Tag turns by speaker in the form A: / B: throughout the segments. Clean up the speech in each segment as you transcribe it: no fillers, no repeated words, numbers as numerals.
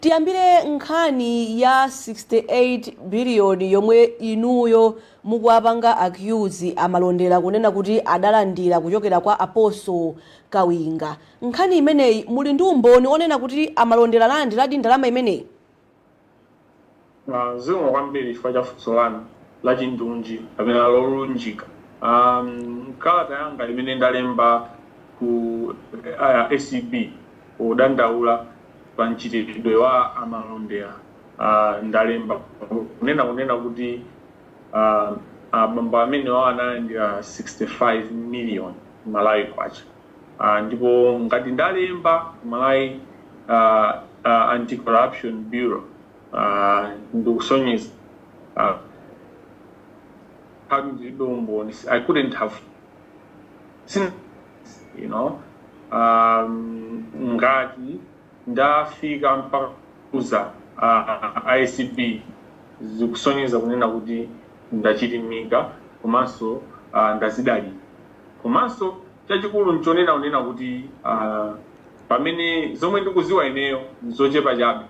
A: Tiyambire nkhani ya 68 billion yomwe inuyo mukuwapanga accuse amalondera kunena kuti adalandira kuchokera kwa Apostle Kawinga. Nkhani imeneyi muli ndi umboni onena kuti amalondera alandiradi ndalama imeneyi?
B: Zimwe kwambiri chifukwa cha funso lanu la chindunji kapena lolunjika. Kalata yanga imene ndalemba ku SCB udandaula panchitidwe wa amalondera ndalemba kunena kuti abambo amene analandira 65 million Malawi kwacha. Ndipo ngati ndalemba Malawi Anti-Corruption Bureau ndikusonyeza I couldn't have seen, you know, ngati ndafika mpaka kuza ICB zikusonyeza kunena kuti ndachitimika komanso ndazidali. Komanso chachikulu nchonena kunena kuti pamene zomwe ndikuziwa ineyo zochepa chabe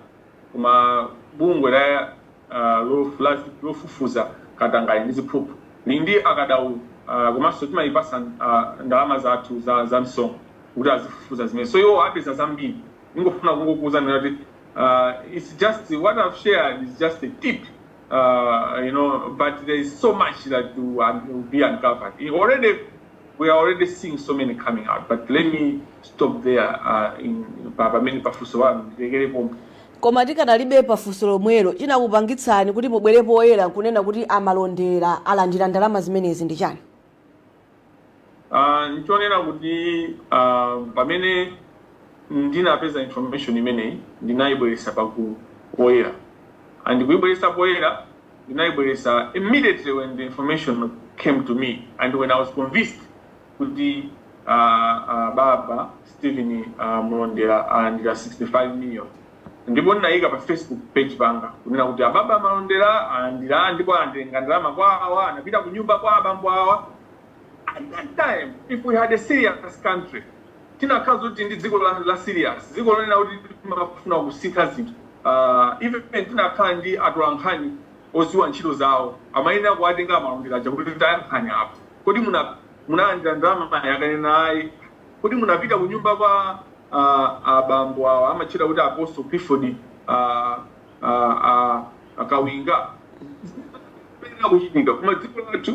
B: koma bungwe la lofufuza katangale ndi ziphuphu lindi akadau komanso timayipasa ndalama zathu za msongo kuti azifufuza zimene. So iwo apeza zambiri ningofuna kungokuza kuti it's just what I've shared is just a tip, you know, but there is so much that will be uncovered. We are already seeing so many coming out, but let me stop there in pamene pafunso wanu ndilekerepo.
A: Koma tikadalibe pafunso lomwelo chinakupangitsani kuti mubwerepo oyera kunena kuti amalondera alandira ndalama zimenezi ndi chani?
B: Nchonena kuti pamene ndinapeza information imeneyi ndinayibweresa paku oyera, and kuibweresa poyera ndinayibweresa immediately when the information came to me, and when I was convinced kuti baba Stephen Mulondera alandira 65 million. Ndipo ndinayika pa Facebook page panga kunena kuti ababa amalondera alandira ndipo atenga ndalama kwa awa anapita ku nyumba kwa abambo awa. At that time, if we had a serious country, tinakhala kuti ndi dziko la serious, dziko lonena kuti timafuna kusintha zinthu, even tinakhala ndi atolankhani oziwa ntchito zawo amayenera kuwatenga amalondera aja kuti tayankhani apo. Kodi munalandira ndalama yakanena ayi, kodi munapita ku nyumba kwa abambo awa amachita kuti Apostle Clifford Kawinga kuchitika kuma dziko lathu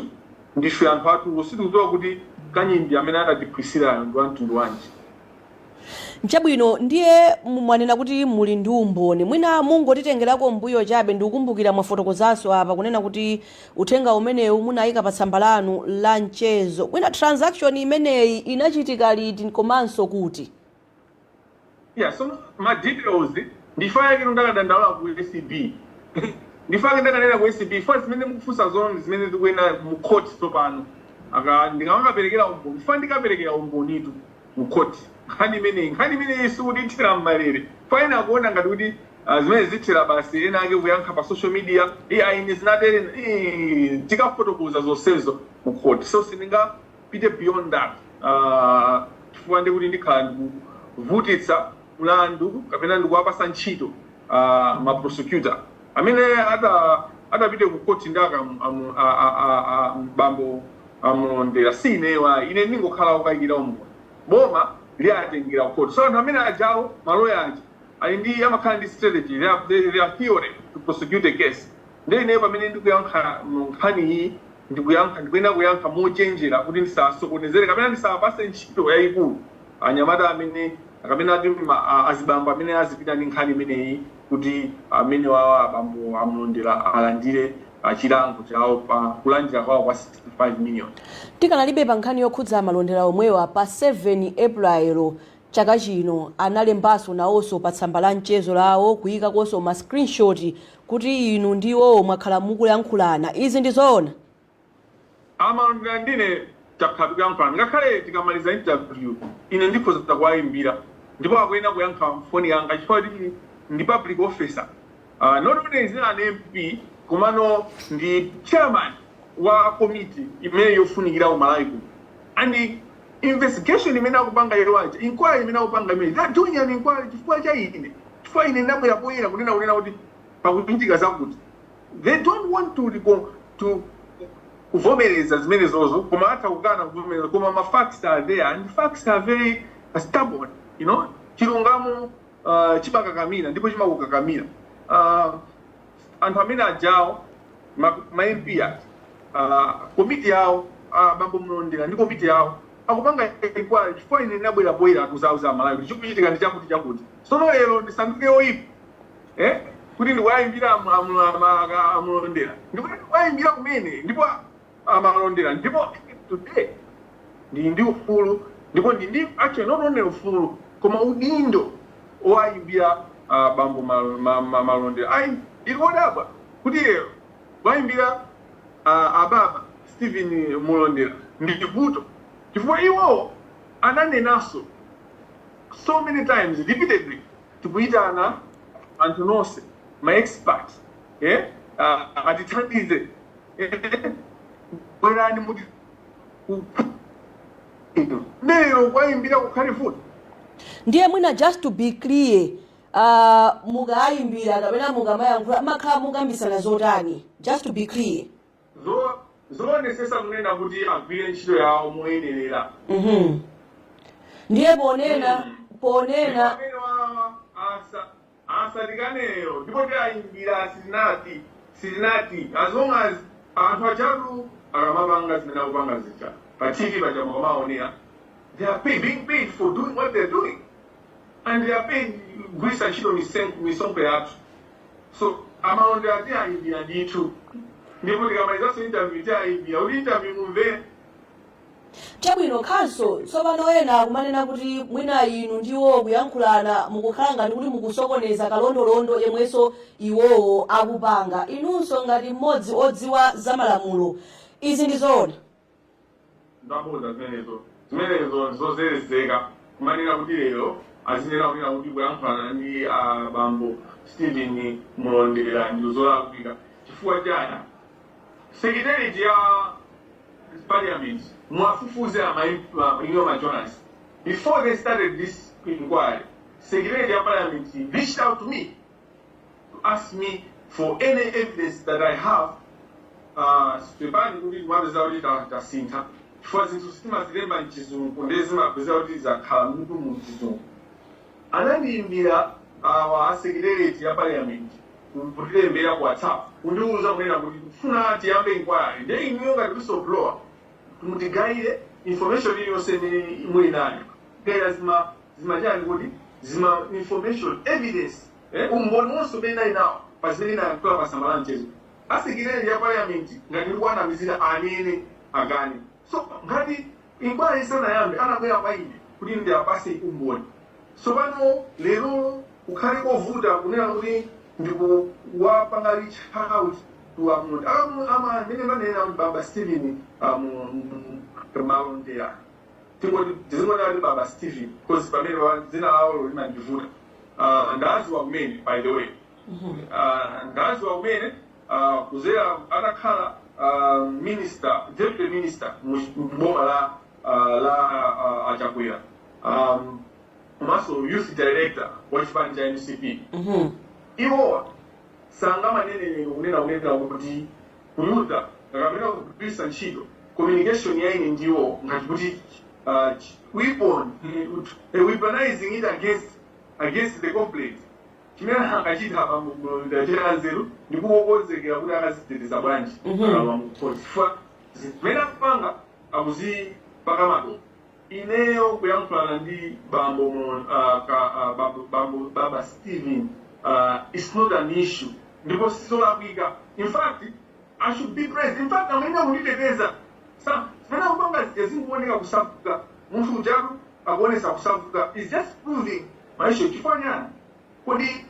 B: ndife anthu athu sitikudziwa kuti kanyimbi amene adatiphunzitsira ndi anthu wanji.
A: Nchabwino ndiye mwanena kuti muli ndi umboni mwina mungotitengerako mbuyo chabe ndikukumbukira mwafotokozanso apa kunena kuti uthenga umenewu munayika pa tsamba lanu la mchezo. Mwina transaction imeneyi inachitika liti komanso kuti?
B: Yeah, so my details ndifake ndakadandala ku SCB. Ndifake ndakanena ku SCB first zimene mukufunsa zone zimene zikuena mu court tsopano. Ndingakaperekera umboni. Ndifake ndikaperekera umbonitu mu court. Nkhani imene isudithira mmalere. Fine akuona ngati kuti zimene zithira basi ena ake Wayankha pa social media ine zinatere tikafotokoza zonsezo mu court. So sindingapite beyond that. Chifukwa ndikuti ndikhala ndikuvutitsa mlandu kapena ndikuwapasa ntchito ma prosecutor amene adapite ku court ndaka bambo amulondera sinewa ine ndingokhala ukayikira umboni boma liatengera ku court. So anthu amene ajawo maloya aja ali ndi amakhala ndi strategy, their theory to prosecute a case. Ndine pamene ndikuyankha nkhani iyi ndikuyena kuyankha mochenjera kuti ndisasokonezere kapena ndisapase ntchito yayikulu anyamata amene azibambo amene azipita ndi nkhani imeneyi kuti amene wawa abambo amulondera alandire chilango chawo pa kulandira kwawo kwa 65 million.
A: Tikanalibe pa nkhani yokhudza amalondera omwewa pa 7 April chaka chino analembaso nawonso pa tsamba la mchezo lawo kuyika konso ma screenshot kuti inu ndiwo mwakhala mukuyankhulana. Izi ndi zoona?
B: Amalondera ndine takhakuyankhulana ngakhale tikamaliza interview ine ndikhoza kuwayimbira ndipo akuyena kuyankha phone yanga chifukwa ndi public officer. Not only is an MP kumano ndi chairman wa committee imene yofunikira umalawi kuno. And the investigation imene akupanga yewaje inquiry imene akupanga imene that doing an inquiry chifukwa cha ine chifukwa ine ndabwera poyera kunena kuti pakuchitika zakuti they don't want to kuvomereza zimenezozo koma atha kukana kuvomereza koma ma facts are there and the facts are very stubborn, you know. Chilungamo chimakakamira ndipo chimakukakamira. Anthu amene ajawo ma MP komiti yawo bambo mlondera ndi komiti yawo akupanga inquiry chifukwa ine ndabwera poyera akuzauza Malawi kuti chikuchitika ndi chakuti sono lero ndisanduke oyipa kuti ndikuwayimbira amulondera ndipo ndikuwayimbira kumene ndipo amalondera ndipo today ndi ufulu ndipo ndi actually not only ufulu koma udindo owayimbira bambo malondera ndikuodabwa kuti lero wayimbira ababa Stephen Mulondera ndi chivuto chifukwa iwo ananenaso so many times repeatedly tikuyitana anthu nonse ma experts atithandize bwerani muti lero kwayimbira kukhale futi
A: ndiye mwina just to be clear mukayimbira kapena mukamayankhula makhala mukambisana zotani just to be clear
B: zonesesa kunena kuti agwire ntchito yawo moyenerera
A: ndiye ponena
B: asalikaneyo ndipo ayimbira sizinati as long as anthu achatu akamapanga zimene akupanga zija pachiki pachama kamaonera they are being paid for doing what they're doing and they are paid kugwisa ntchito misonkho yathu so amalonde ati ayimbira ndithu ndipo tikamalizaso interview ti ayimbira kuti interview mumvere
A: chabwino khanso tsopano ena kumanena kuti mwina inu ndiwo kuyankhulana mukukhala ngati kuti mukusokoneza kalondolondo yemwenso iwowo akupanga inunso ngati mmodzi odziwa za malamulo izi ndi zoona
B: ndaboza zimenezo zozerezeka kumanena kuti lero azinena kunena kuti kuyankhulana ndi bambo Stephen Mulondera ndi zolakwika chifukwa chaya secretary ya parliament mwafufuze my journalists before they started this inquiry. Secretary of Parliament reached out to me to ask me for any evidence that I have stepani kuti mwaza kuti tasintha chifukwa zinthu sitimaziremba mchizungu ndezimapeza kuti zakhala mutu mchizungu anandiyimbira secretary ya parliament kutilembera ku WhatsApp kundiuza kunena kuti kufuna tiyambe inquiry ndiye inuyo ngati whistleblower tumutigayire information iliyonse muli nayo kaya zimachani kuti zima information evidence umboni wonse umene ali nawo pazimene inayankhula pasambala mchezo asekretary ya parliament ngati ndikuwanamizira anene agane so ngati inquiry isanayambe anabwera kwa ine kuti ndiyapase umboni so pano lero ukhale kovuta kunena kuti ndikuwapanga reach out to amene manena kuti baba Stephen Malondera ndizingona kuti baba Stephen because pamene dzina lawo limandivuta ndaziwa kumene by the way ndaziwa kumene kuzera atakhala deputy minister mboma la achakwera komanso youth director wa chipani cha NCP iwowa sangamanenero kunena kuti kuyuda kapena kugwirisa ntchito communication yaine ndiwo ngati kuti weaponizing it against the complaint chimene angachita pamudachera nzeru ndikuwokonzekera kuti akaziteteza bwanji chifukwa zimene akupanga akuzipaka madola ineyo kuyankhulana ndi baba Stephen it's not an issue ndipo sizolakwika in fact I should be praised in fact amene kunditeteza zimene akupanga zikuoneka kusafuka munthu ujaku akuonesa kusafuka is just proving maisho chifukwa nyani kodi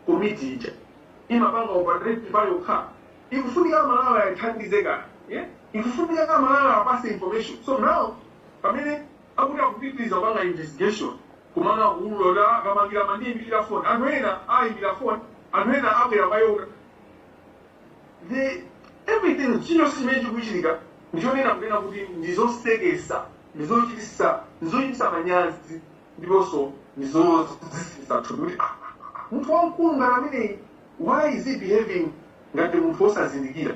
B: komiti ija imapanga operate pale ukha ikufunika Malawi ayithandize kana ikufunika Malawi apase information so now pamene akuda kupitiriza kupanga investigation kumanga kulola Kamangila mandiyimbira phone anthu ena ayimbira phone anthu ena abwera payona everything chiyonse chimene chikuchitika ndichonena kunena kuti ndizosekesa ndizochitisa manyazi ndiponso ndizozisisa kuti mtu wamkulu ngaramine, why is he behaving ngati mtu osazindikira?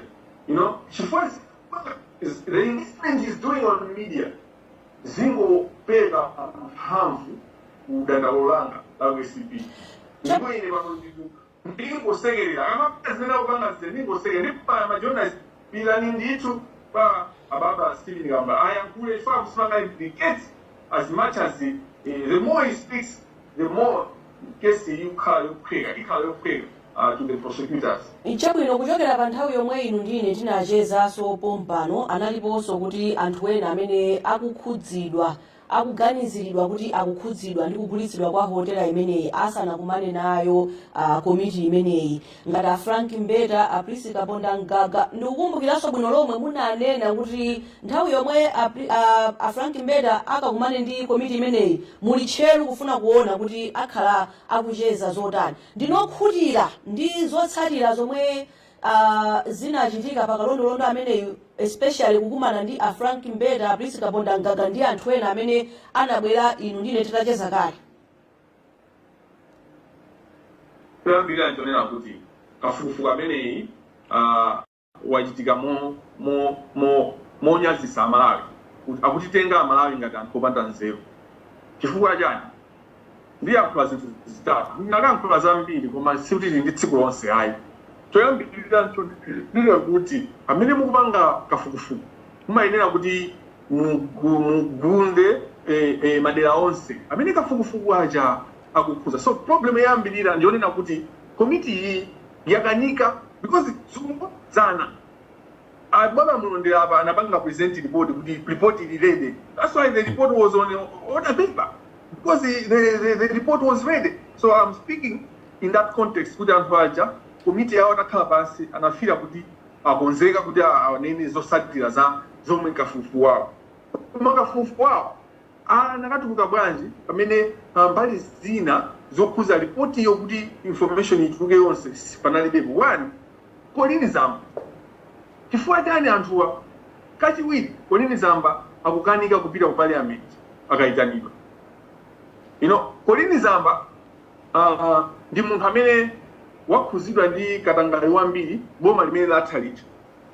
B: You know, the investment he's doing on media, zingo pega harmful udandalolanga WCP. Ndipo ine makonditu ndingo segerera amapezera ubanga ndingo segerera pa majona bilani nditu pa ababa Steven Gamba. I am fully for indicate as much as the more he speaks, the more case you call to the prosecutors.
A: Ichabwino kuchokera pa nthawi yomwe inu ndine tinachezaso pompano analiponso kuti anthu ena amene akukhudzidwa akuganiziridwa kuti akukhudzidwa ndi kugulitsidwa kwa hotela imeneyi asanakumane nayo komiti imeneyi ngati Frank Mbeta, Priscilla Ponda Ngaga. Ndikukumbukiranso bwino lomwe munanena kuti nthawi yomwe Frank Mbeta akakumane ndi komiti imeneyi muli tcheru kufuna kuona kuti akhala akucheza zotani. Ndinokhutira ndi zotsatira zomwe zinachitika pakalondolondo ameneyu, especially kukumana ndi Frank Mbeta, Priscilla Ponda Ngaga ndi anthu ena amene anabwera inu ndine titacheza kale.
B: Kuyambira ntonena kuti kafukufuku ameneyi wachitika monyazisa Amalawi, akutitenga Amalawi ngati anthu opanda nzeru. Chifukwa chani? Ndi yankhula zinthu zitatu. Ndinakankhula zambiri koma sikuti ndi tsiku lonse ayi. Choyambirira ndile kuti amene mukupanga kafukufuku mumayenera kuti mugunde madera onse amene kafukufuku aja akukhuza. So problem yambirira ndionena kuti komiti iyi yakanika because zikumbuzana. Baba mulondera apa anapanga present report kuti report is ready. That's why the report was on a paper, because the report was ready. So I'm speaking in that context kuti anthu aja komiti yawo takhala pansi anafira kuti akonzeka kuti anene zotsatira za zomwe kafukufuku wawo. Koma kafukufuku wawo anakatukuka bwanji pamene mbali zina zokhuza report iyo kuti information ichuluke yonse panalibepo. One, Kolini Zamba. Chifukwa chani anthuwa? Kachiwiri, Kolini Zamba akukanika kupita ku parliament akayitanidwa. You know, Kolini Zamba ndi munthu amene wakhuzidwa ndi katangale wambiri boma limene lathalira.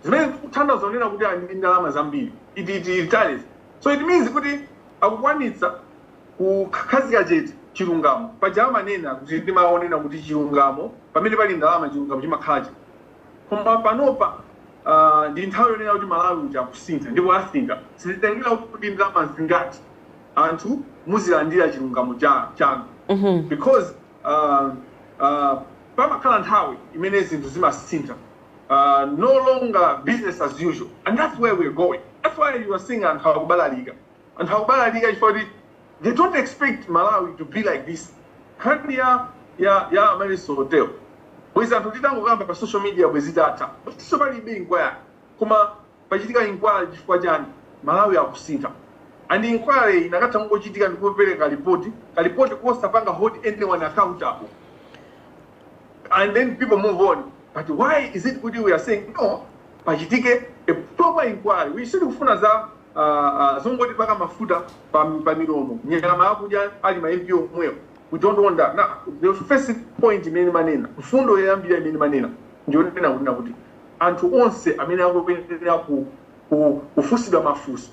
B: Zimene kuthandiza zonena kuti ali ndalama zambiri. It so it means kuti akukwanitsa kukhazika chete chilungamo. Paja amanena kuti ndimaonena kuti chilungamo pamene pali ndalama chilungamo chimakhala. Koma panopa ndi nthawi yonena kuti Malawi uja kusintha ndipo asintha. Sizitengera kuti ndalama zingati anthu muzilandira chilungamo chanu. Because pamakhala nthawi imene zinthu zimasintha. No longer business as usual, and that's where we're going. That's why you are seeing anthu akubalalika. And how bad they don't expect Malawi to be like this. Kani ya Amariso hotel. Weza tutitanga kugamba pa social media bwezi data. But so bali be inquire. Kuma pachitika inquire chifukwa jani Malawi akusintha. And inquiry inakata ngo chitika ndikupeleka report. Report kosta panga hold anyone account hapo. And then people move on. But why is it good we are saying no? Pachitike a proper inquiry. We should kufuna za zongoti paka mafuta pa milomo. Nyama akuja ali maempio mweyo. We don't want that. Now, the first point imene manena. Mfundo yambira imene manena. Ndio nena kuti anthu onse amene akupendera kufusidwa mafuso.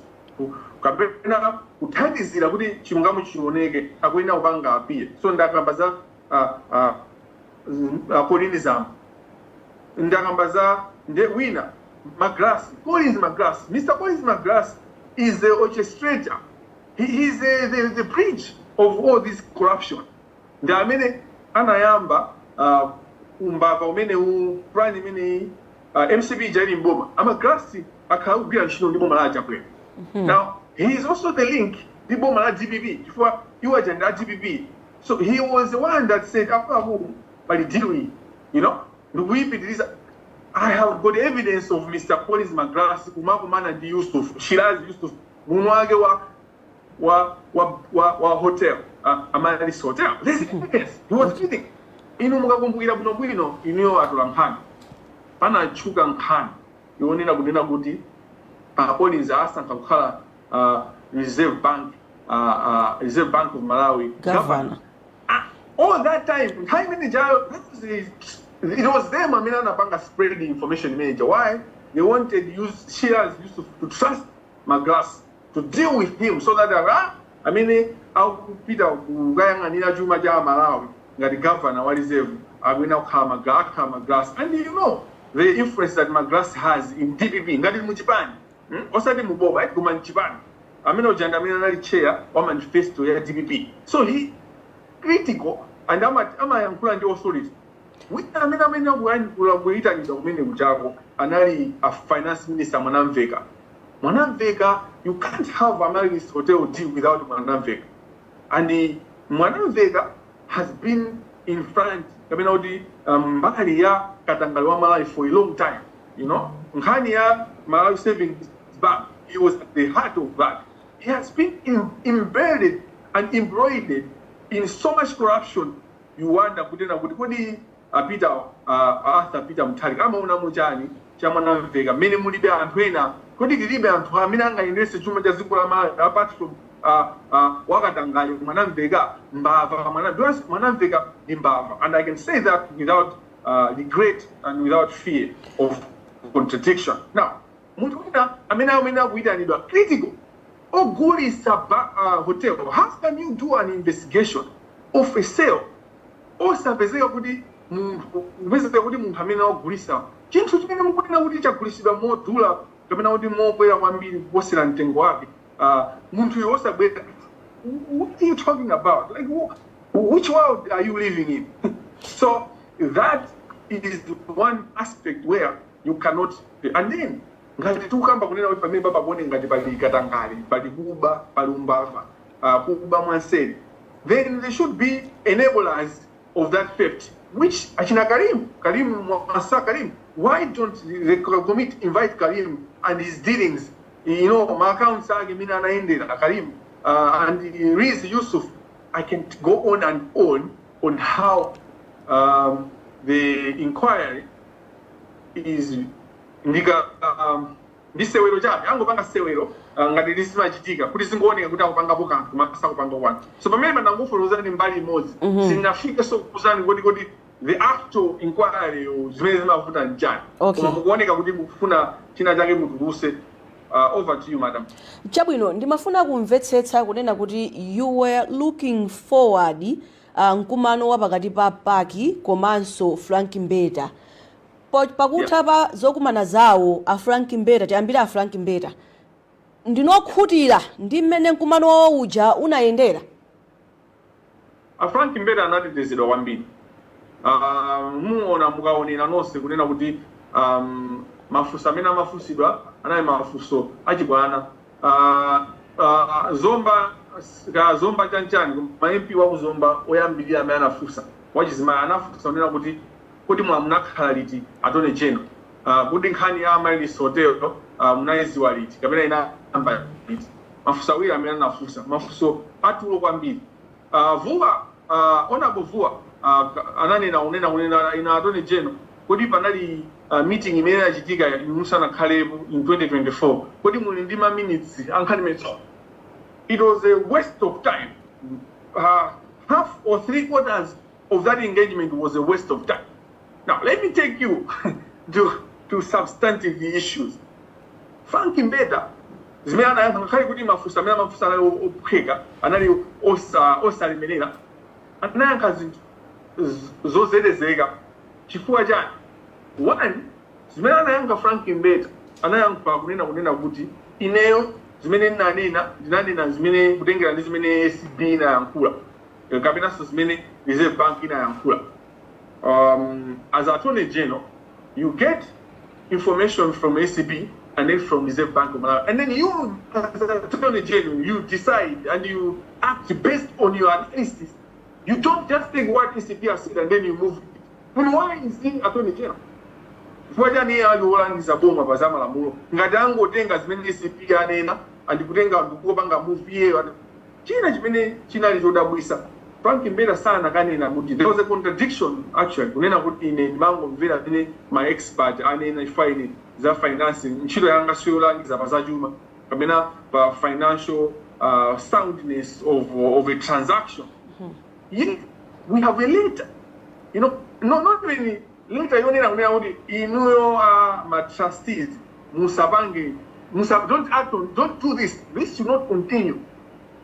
B: Kapena kuthandizira kuti chilungamo chioneke akwena kupanga apiye. So ndakamba za Kolini Zamba. Ndakamba za wina Magras. Collins Magras. Mr. Collins Magras is the orchestrator. He is the bridge of all this corruption. Ndi amene anayamba Mpaka umene plan imene MCB jali mboma. Magras akawugwira ntchito ndi boma la Japwe. Now he is also the link ndi boma la GBB. Before you were agenda GBB. So he was the one that said after whom but deal, you know, I have got evidence of Mr. Collins Magras, Kumakumana and Yusuf, Shiraz Yusuf, Munwage wa hotel, Amaris Hotel. This is evidence. He was kidding. Inumugakumbuira Bunobuino, Inyo Atulamhan, Pana Chugan Khan, Yonina Budina Guti, Collins Astan Kakala, Reserve Bank of Malawi,
A: Governor.
B: all that time, it was them, Mpaka spread the information manager. Why? They wanted Shears Yusuf to trust Magras to deal with him so that I'll Peter Wayankha Nina Juma Malawi, the governor, what is it? I will now come Magras. And you know the influence that Magras has in DPP, not in Japan. Also, the Muboba, Guman Japan. Jandamina chair or manifesto ya DPP. So he critical and I'm the authority. We a finance minister Manamvega, you can't have a Mary's hotel deal without Manamvega. And the Manamvega has been in front of Mbakaria Katangalwa for a long time. You know, Nkania Malawi Savings Bank, he was at the heart of that. He has been embedded and embroidered in so much corruption. You wonder, Peter Arthur Peter Mutari, Mujani, Chamana Vega, many Mulibe and Huena, Kodigibe and Huaminanga in this Jazukura, apart from Wagatangai, Manam Vega, Mbava, Manam Vega, Mbava. And I can say that without regret and without fear of contradiction. Now, Mutuna, we are critical. Oh, Gurisa Hotel, how can you do an investigation of a sale? Oh, Saveze, basically, Gurisa. James was going to Gurisa more Dula, Gabanadi more where one be Western Tengwaki. Muntu also, what are you talking about? Like, which world are you living in? So, that is one aspect where you cannot, and then, then there should be enablers of that theft. Which Achina Karim, why don't the committee invite Karim and his dealings? You know, my account Mina Karim and Riz Yusuf. I can go on and on how the inquiry is this sewero job. I'm going to sewero. Ngati this machitika kuti singooneka kuti akupanga buka kumasa kupanga one. So pamene manangofuna mbali imodzi sinafika so kuzani kuti the actual inquiry zimene zimavuta njani. Koma mukuoneka kuti mukufuna china chake mutuluse. Over to you, madam.
A: Chabwino, ndimafuna kumvetsetsa kunena kuti you were looking forward mkumano wa pakati pa Paki komanso Frank Mbeta. Pakutha pa zokumana zawo a Frank Mbeta, tiyambira a Frank Mbeta. Ndinokhutira ndi mmene mkumano wawo uja unayendera.
B: A Frank Mbeta anatitezedwa kwambiri. Muona mukaonera nonse kunena kuti mafuso amene amafusidwa anayi mafuso achibwana. Zomba chanchani MP wa kuzomba oyambirira amene anafusa wachizimaya anafusa kunena kuti mwamnakhala liti atone cheno kuti nkhani ya Mary's Hotel munayeziwa liti kapena inayamba liti mafuso awiri amene anafusa mafuso atulo kwambiri. Vuwa Honorable Vuwa ananena ina atone cheno kuti panali meeting imene yachitika imusana khalepo in 2024 kuti muli ndi minutes ankhani metso. It was a waste of time. Half or 3/4 of that engagement was a waste of time. Now, let me take you to substantive issues. Frank Mbeta, zimene anakhali kuti mafusa opheka anali osalimelera anayankha zinthu zozelezeka chifukwa chani. One, zimene anayankha Frank Mbeta anayankha kunena kuti ineyo zimene ndinanena zimene kutengera ndi zimene SB inayankhula kapenanso zimene Reserve Bank inayankhula. As Attorney General, you get information from ACB and then from Reserve Bank of Malawi. And then you, as Attorney General, you decide and you act based on your analysis. You don't just take what ACB has said and then you move it. And why is he Attorney General? Fwaja ni aluolangiza boma bazama la mulo. Ngadango tenga zimene ACB anena and kutenga ndukubanga move yeyo. China Zodabwisa. Frank Mbeta sana kanena kuti there was a contradiction actually kunena kuti ine mango mvera ine my expert anena ifine za financing nchilo yanga siyolangiza bazajuma kamena pa financial soundness of a transaction. we have a letter. Not really letter my trustees, Musabangi, don't do this. This should not continue.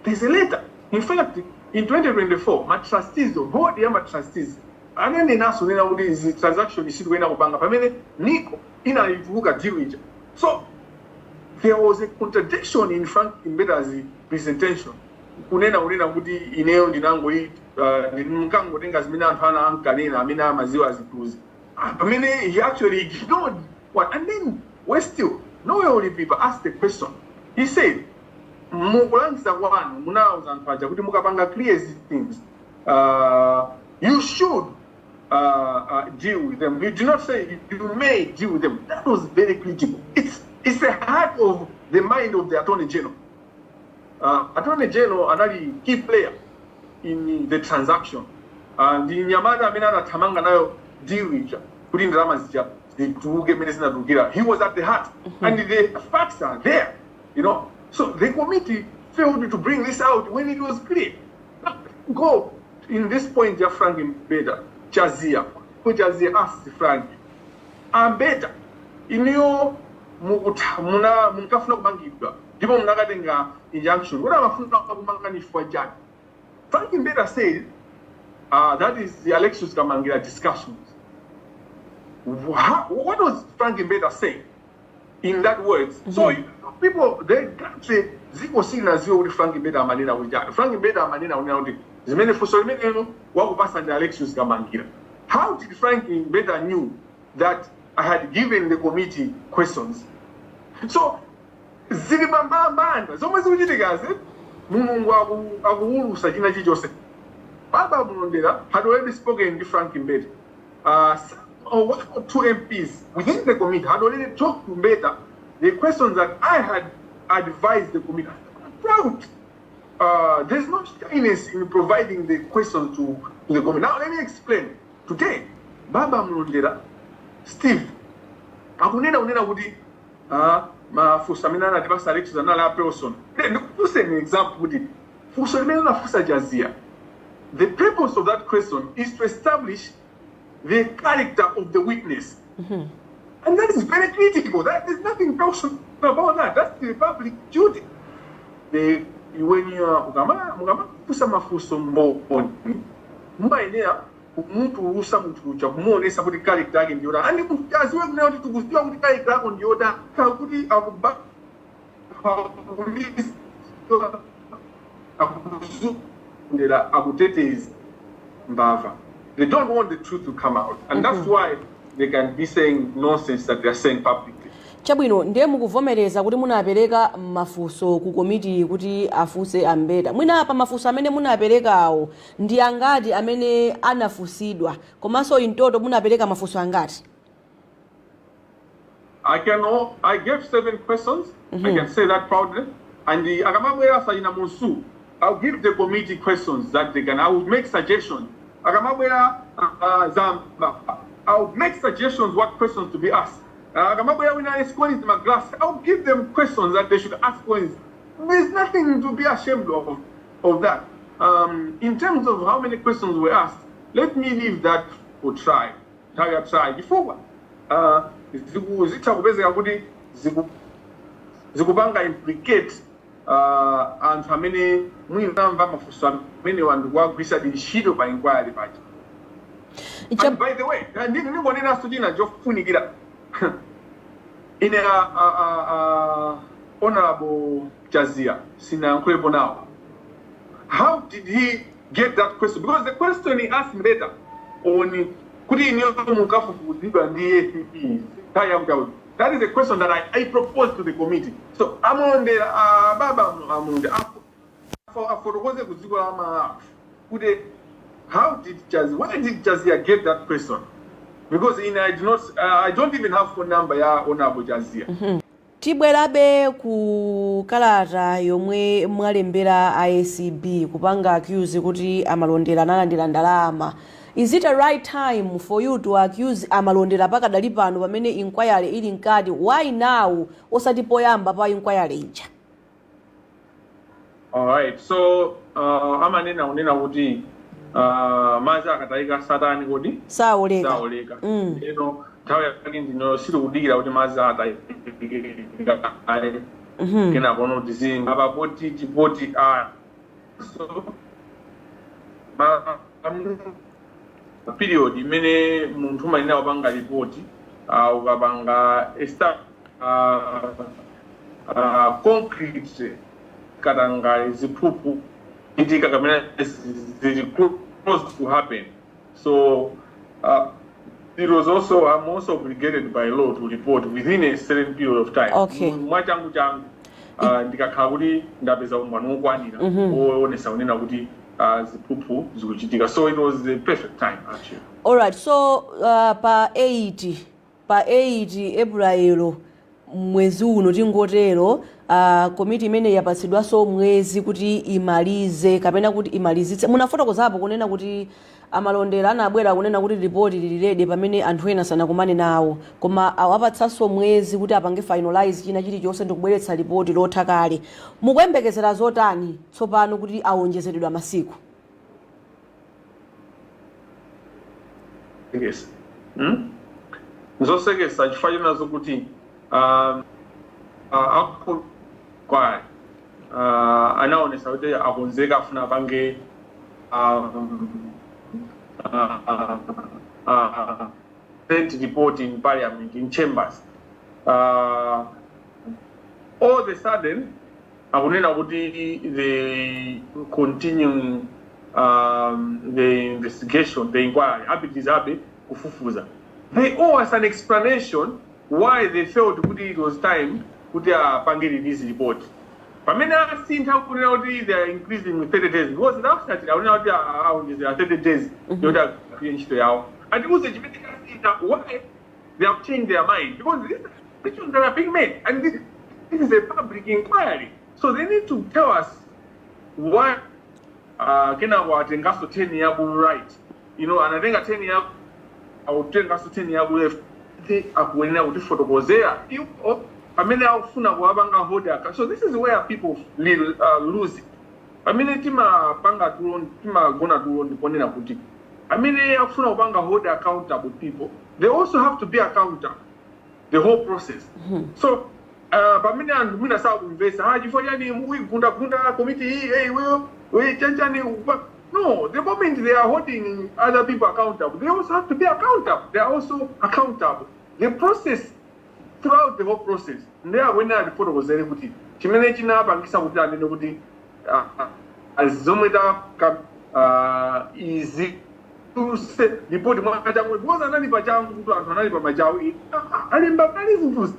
B: There's a letter. In fact, in 2024, my trustees, the board my trustees, and then they asked the transaction is going to bank. I mean, Nico, in a deal. So there was a contradiction in Frank Mbeda's presentation. Kunena kuti ineo ndinango nkango tenga zimina mfana ankanena amina maziwa zikuzi. I mean, he actually ignored what, and then we're still nowhere only people asked the question. He said, "Mukulangiza kwanu munauza ntwaja kuti mukapanga clear these things. You should deal with them. You do not say you may deal with them." That was very critical. It's the heart of the mind of the Attorney General. Attorney General another key player in the transaction. And the Nyamada Minana Tamanga nayo deal with putting dramas to get medicine to get. He was at the heart, and the facts are there. So the committee failed to bring this out when it was clear. Go in this point, you're Frank Mbeda, Jazia. Who Jazia asked Frank, I'm better. In your Munkafno Bangiba, Dibom Nagadenga injunction. What am I Mafunso for Jack? Frank Mbeda said, that is the Alexious Kamangila discussions. What was Frank Mbeda saying in that words? So people, they can't say, Ziko Sina Zio with Frank Mbeda Manina with Jack. Frank Mbeda Manina with the many for so many, what was the Alexious Kamangila? How did Frank Mbeda knew that I had given the committee questions? So, Zilibamba, so much we did against it. Mungu Sajina Joseph. Baba Mulondela had already spoken to Frank Mbeda. One or two MPs within the committee had already talked to Mbeda the questions that I had advised the committee. I'm proud. There's no shyness in providing the questions to the committee. Now, let me explain. Today, Baba Mulondela, Steve, Akunena Wudi, Mafusamina, Devas Alexious, another person. Let me say an example with it. Fusamina Fusa Jazia. The purpose of that question is to establish the character of the witness. And that is very critical. There's nothing personal about that. That's the public duty. When you are Mafunso Muntu usa mtucha kumuonesa kuti character yake ndiyo and mutaziwe kuna kuti tukuzijua kuti character yako ndiyo kuti akutetezi mbava. They don't want the truth to come out, and that's why they can be saying nonsense that they are saying publicly.
A: Chabwino ndiye mukuvomereza kuti munapereka mafunso ku komiti kuti afuse Mbeda. Mwina apa mafunso amene munaperekawo ndi angati amene anafusidwa, komanso in total munapereka mafunso angati?
B: I gave 7 questions. I can say that proudly. And the Agamabwera Sajina Monsu, I'll give the committee questions that they can. I will make suggestions. Agamabwera Zamba, I'll make suggestions what questions to be asked. I'll give them questions that they should ask questions. There's nothing to be ashamed of that. In terms of how many questions were asked, let me leave that for try before. Zikubanga implicate and how many many one work research in shido by inquiry. And by the way, I didn't want us to do a job funigira. In Honorable Jazia, Sina now. How did he get that question? Because the question he asked later, only could he know that is a question that I proposed to the committee. So I'm on the how did Jazia, why did Jazia get that question? Because I don't even have phone number ya Honorable Jazia.
A: Tibwerabe ku kalata yomwe mwalembera ICB kupanga accuse kuti amalondera analandira ndalama. Is it a right time for you to accuse amalondera pakadali pano pamene inquiry ili nkati? Why now osati poyamba pa inquiry ija?
B: All right, so amanena unena kuti mazi akatayika satani kodi
A: saoleka
B: saoleka eno nthawi yake ndino sili kudikira kuti mazi atayika kena kono tizinga papoti tipoti so period imene munthu umayina kupanga ripoti ukapanga concrete katanga ziphuphu itika kamene zili close to happen. So it was also, I'm also obligated by law to report within a certain period of time.
A: Okay.
B: Mwachangu changu ndikakhala kuti ndapeza umbano wokwanira oonesa unena kuti ziphuphu zikuchitika. So it was the perfect time actually.
A: All right. So pa 8 April mwezi uno tingotero komiti imene yapatsidwanso mwezi kuti imalize kapena kuti imalizitse munafotokozapo kunena kuti amalondera anabwera kunena kuti ripoti lililede pamene anthu ena sanakumane nawo koma awapatsanso mwezi kuti apange finalize china chilichonse ndikubweretsa ripoti lotha kale mukuyembekezera zotani tsopano kuti awonjezeredwa masiku?
B: Yes. Nzosekesa chifukwa nazo kuti kwa anaonesa kuti akonzeka afuna apange report in parliament in chambers. All of a sudden akunena kuti the continuing the investigation, the inquiry abitizabe kufufuza. They owe us an explanation why they felt it was time to pange this report. Pamene asintha kunena kuti they are increasing with 30 days because after that akunena kuti there are 30 days yota ntchito yawo. And it was a why they have changed their mind because these decisions that are being made and this is a public inquiry. So they need to tell us why kena watengaso 10 yabu right. You know, and I think a 10 yabu awutengaso 10 yabu left akuenea kuti fotokozea pamene akufuna kuwapanga hold account. So this is where people lose it. Pamene timagona tulo ndiponena kuti pamene akufuna kupanga hold accountable people, they also have to be accountable the whole process. So pamene anthu mwina sakumvesa chifukwa chani mukugunda committee hey we chanchani. No, the moment they are holding other people accountable, they also have to be accountable. They are also accountable. The process, throughout the whole process, there when I report was very good. Chimene china bangisa kuti andene kuti azometa easy to say report mwakachangu because anali pachangu kuti anthu anali pamachawo alimba pali zinthu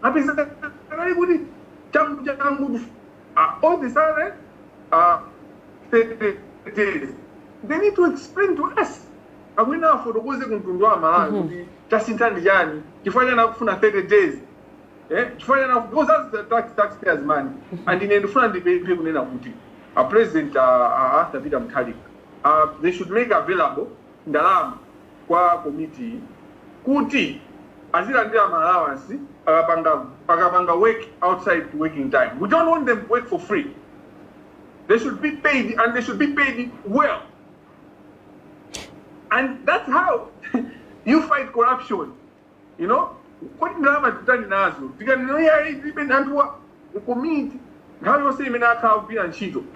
B: apisa anali kuti changu all the sudden they need to explain to us. Amwina fotokoze kumtundu wa Malawi kuti tasintandi chani chifanya na kufuna 30 days chifanya na because that's the taxpayers money and in ndifuna ndipe kunena kuti a president after Peter Mutharika they should make available ndalama kwa committee kuti azilandira allowance akapanga work outside working time. We don't want them to work for free. They should be paid, and they should be paid well. And that's how you fight corruption. You know, what drama to turn in Azu? Because even under the community, how you say,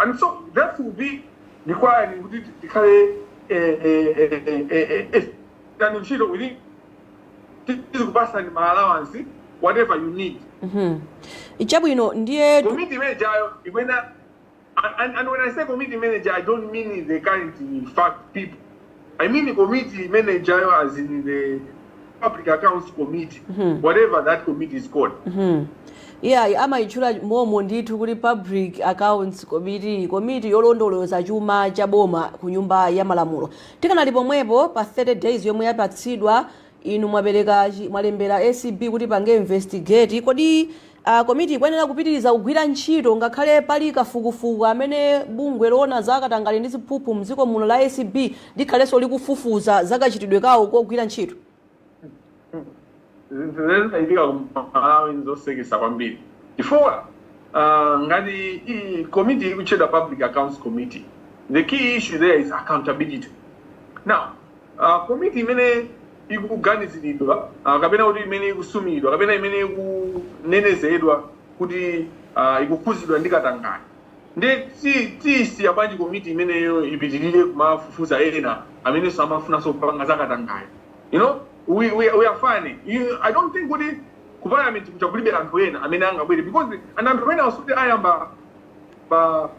B: and so that will be required to carry a whatever you need. Committee manager, and when I say committee manager, I don't mean the current fact people. I mean the committee manager as in the public accounts committee, whatever that committee is called.
A: Yeah, amaichula momo ndithu kuti public accounts committee yolondoloza chuma cha boma ku nyumba ya malamulo. Tikanali pomwepo pa 30 days yomwe yapatsidwa inu mwalembera ACB kuti pange investigate kodi komiti ikwenera kupitiriza kugwira ntchito ngakhale pali kafukufuku amene bungwe loona zakatangale ndi ziphuphu mdziko muno la ACB likhalenso likufufuza zakachitidwe kawo kogwira ntchito?
B: Nzosekesa kwambiri before ngati committee ikuchedwa public accounts committee The key issue there is accountability. Now, committee imene ikuganiziridwa kapena kuti imene ikusumidwa kapena imene ikunenezedwa kuti ikukhuzidwa ndi katangale nde tisiya bwanji komiti imeneyo ipitirire kumafufuza ena amene samafunanso kupanga za katangale. You know, we are fine. I don't think kuti ku parliament kuchakulibe anthu ena amene angabwere because anthu ena asuti ayamba pa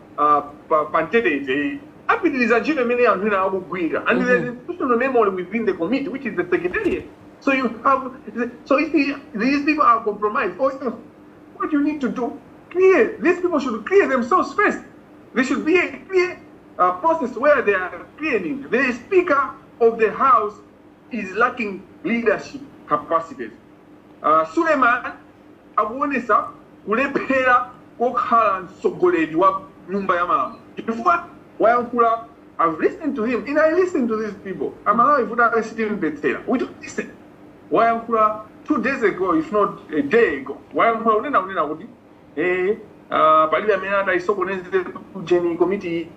B: ntedete apitiriza ntchito imene anthu ena akugwira and there's a institutional memory within the committee which is the secretariat. So if these people are compromised, what you need to do, these people should clear themselves first. There should be a clear process where they are clearing. The Speaker of the House is lacking leadership capacities. Suleiman akuonesa kulephera kokhala mtsogoleri wa nyumba ya malamulo. Before Wayankha, I've listened to him and I listen to these people. I'm alive without sitting better. We don't listen. Wayankha 2 days ago, if not a day ago, Wayankha unena kuti palile amene ataisokoneze kujeni committee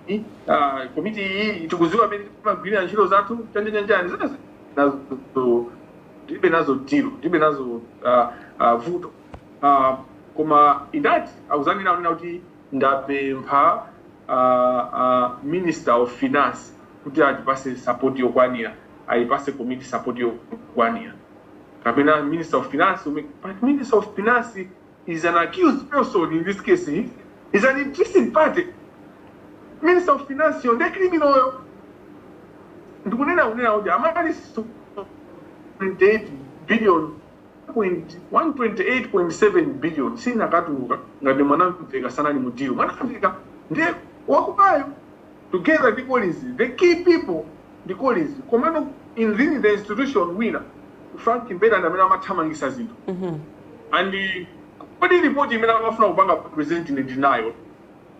B: itukuziwa amene timagwirira ntchito zathu chanjanjani ndibe nazo tiro ndibe nazo vuto koma idati akuzanena unena kuti ndapempha Minister of Finance kuti atipase support yokwanira ayipase committee support yokwanira kapena Minister of Finance but Minister of Finance is an accused person in this case. He's an interested party. Minister of Finance, you're the criminal. Amali 128.7 billion. Sina katu ngade mwanamfika sana ni mudiru. Mwanamfika ndiye wakubayo. Together the police, the key people, the police. Komano in the institution winner. Frank Mbeda na mena matamangisa zinto. And but the report is presenting a denial,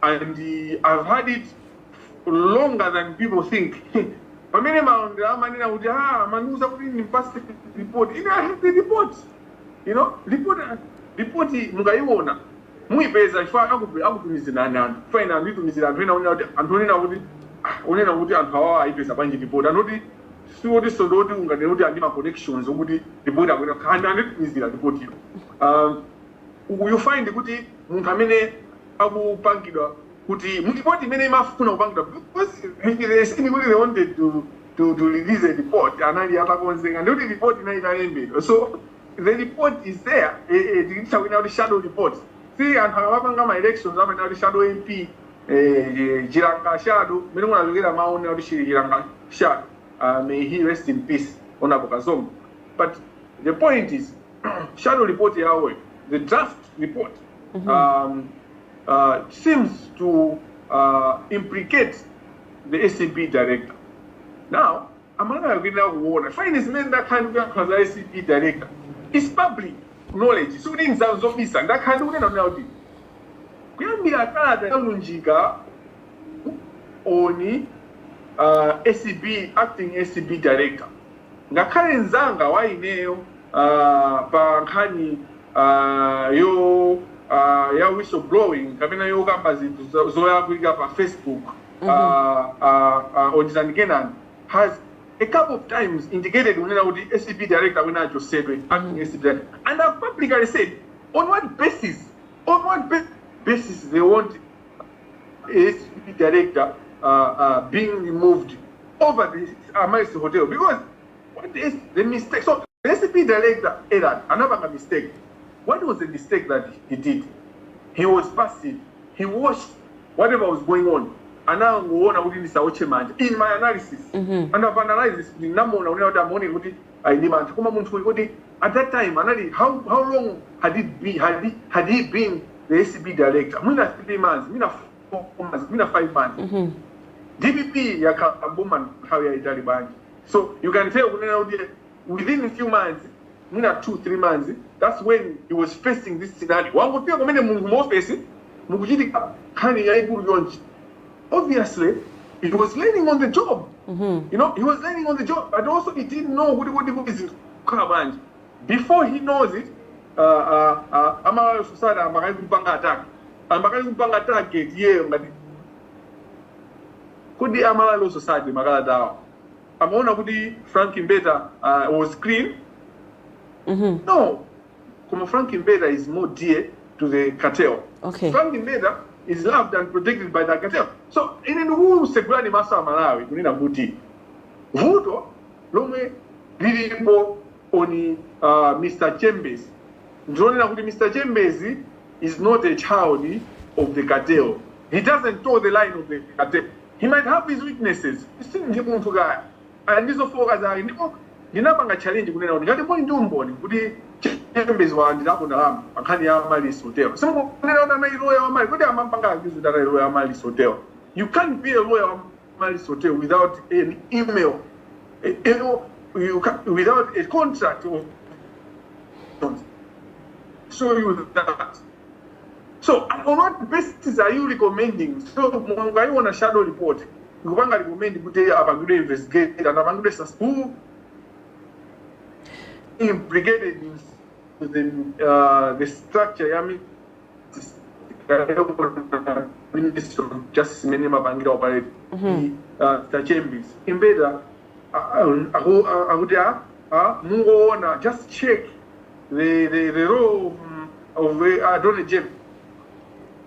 B: and I've had it longer than people think. But many report. I have the report. You know, report mugaiona. Muipeza ifa akutumizina nani. Fine and litumizina Antonina would and how I pesa banji report. And what the Sodoti unganoti and connections would report I'm report you. You find kuti munthu amene akupangidwa kuti mutipoti imene imafuna kupangidwa because they wanted to release a report anali atakonzeka ndikuti report inayilembedwa so the report is there tikitisa kwina kuti shadow report si anthu akapanga ma elections amene kuti shadow MP Chilanga shadow mene munazokera maone kuti Chilanga shadow may he rest in peace Honorable Kazombo but the point is shadow report yawe the draft report seems to implicate the ACB director. Now, I'm not going to finance men that kind of the ACB director. It's public knowledge. So things are obvious and that kind of now. Kuyambi akala Lunjika oni ACB acting ACB director. Ngakale nzanga waineyo pa nkhani ya whistleblowing kapena yo kamba zintu zoya kuika pa Facebook Onjizani Kenan has a couple of times indicated when the SCP director when I just said acting SCP director and I've publicly said on what basis they want SCP director being removed over the Amukhaulisa hotel because what is the mistake? So the SCP director erred another mistake. What was the mistake that he did? He was passive. He watched whatever was going on. And now in my analysis, and I've analyzed the number of money I demand. At that time, how long had he been the SCB director? Mina 3 months, mina 4 months, mina 5 months. DPP Yakabuman Taliban. So you can tell within a few months, mina 2-3 months, that's when he was facing this scenario. Obviously, he was learning on the job. You know, he was learning on the job, but also he didn't know what he was in Kamangila. Before he knows it, Mpaka attack. kodi amalalo society makalata awo amaona kuti Frank Mbeta was clean. No, como Frank Mbeta is more dear to the cartel.
A: Okay.
B: Frank Mbeta is loved and protected by the cartel. So in who segurani masa Malawi kunena kuti vuto lomwe lilipo oni Mr. Chambers. Ndionena kuti Mr. Chambers is not a child of the cartel. He doesn't toe the line of the cartel. He might have his weaknesses. And these focus are ndinapanga challenge kunena kuti ngati mboni ndi umboni kuti Chambers wandirapo ndalama akhani ya Malis Hotel. Some kunena kuti amayi lawyer wa Malis, kuti amapanga accuse that lawyer wa Malis Hotel. You can't be a lawyer wa Malis Hotel without an email, without a contract of show you that. So on what basis are you recommending? So Mwangai on a shadow report, you want to recommend kuti abangule investigate and abangule who implicated in the structure. I mean, Minister of Justice many Mabangila operate the Chambers. In better, just check the role of Donald James.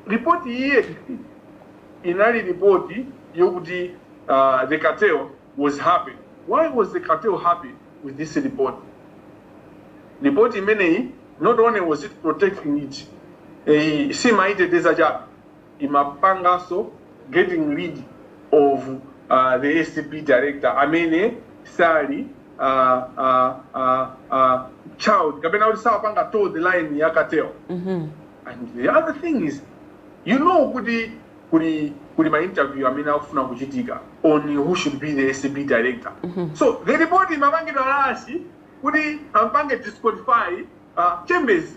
B: Report here in early report, the cartel was happy. Why was the cartel happy with this report? Report in many, not only was it protecting it, there's a job in Mpaka so getting rid of the SCP director, Amene Sari child. Kabena Panga told the line in cartel. And the other thing is, you know, could my interview, I mean, on who should be the SCP director. So the report in Kamangila would Mpaka disqualify Chambers.